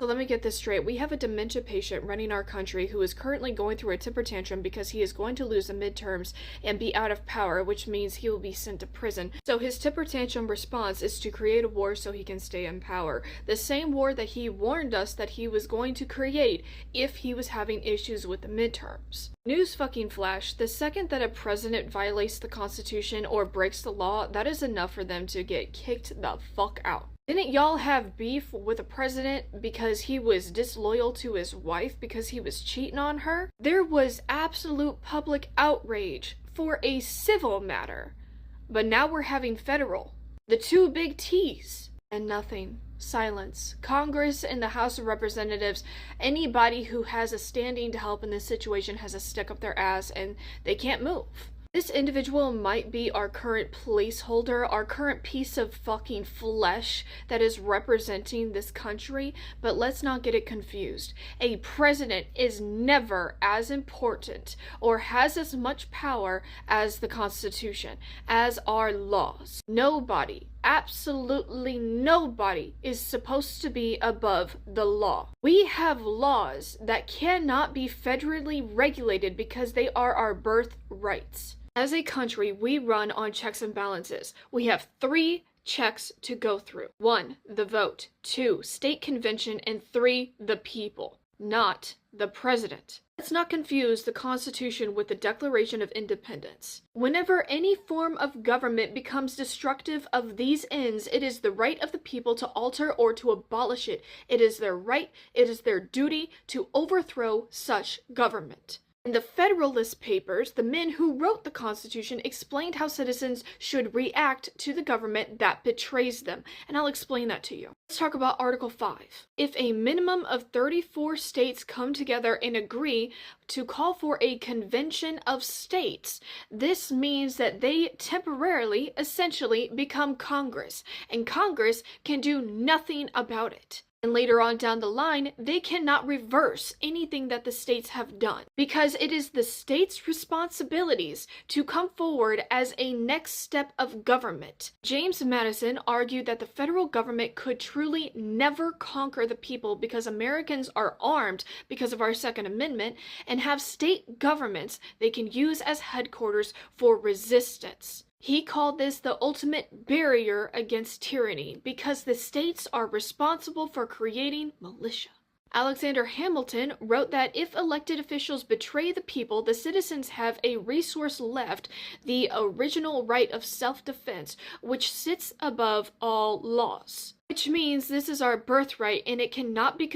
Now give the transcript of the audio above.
So let me get this straight. We have a dementia patient running our country who is currently going through a temper tantrum because he is going to lose the midterms and be out of power, which means he will be sent to prison. So his temper tantrum response is to create a war so he can stay in power. The same war that he warned us that he was going to create if he was having issues with the midterms. News fucking flash, the second that a president violates the Constitution or breaks the law, that is enough for them to get kicked the fuck out. Didn't y'all have beef with the president because he was disloyal to his wife because he was cheating on her? There was absolute public outrage for a civil matter. But now we're having federal. The two big T's. And nothing. Silence. Congress and the House of Representatives, anybody who has a standing to help in this situation has a stick up their ass and they can't move. This individual might be our current placeholder, our current piece of fucking flesh that is representing this country, but let's not get it confused. A president is never as important or has as much power as the Constitution, as our laws. Nobody, absolutely nobody, is supposed to be above the law. We have laws that cannot be federally regulated because they are our birthrights. As a country, we run on checks and balances. We have 3 checks to go through. 1, the vote. 2, state convention. And 3, the people, not the president. Let's not confuse the Constitution with the Declaration of Independence. Whenever any form of government becomes destructive of these ends, it is the right of the people to alter or to abolish it. It is their right, it is their duty to overthrow such government. In the Federalist Papers, the men who wrote the Constitution explained how citizens should react to the government that betrays them, and I'll explain that to you. Let's talk about Article 5. If a minimum of 34 states come together and agree to call for a convention of states, this means that they temporarily, essentially, become Congress, and Congress can do nothing about it. And later on down the line, they cannot reverse anything that the states have done because it is the states' responsibilities to come forward as a next step of government. James Madison argued that the federal government could truly never conquer the people because Americans are armed because of our Second Amendment and have state governments they can use as headquarters for resistance. He called this the ultimate barrier against tyranny because the states are responsible for creating militia. Alexander Hamilton wrote that if elected officials betray the people, the citizens have a resource left, the original right of self-defense, which sits above all laws. Which means this is our birthright and it cannot be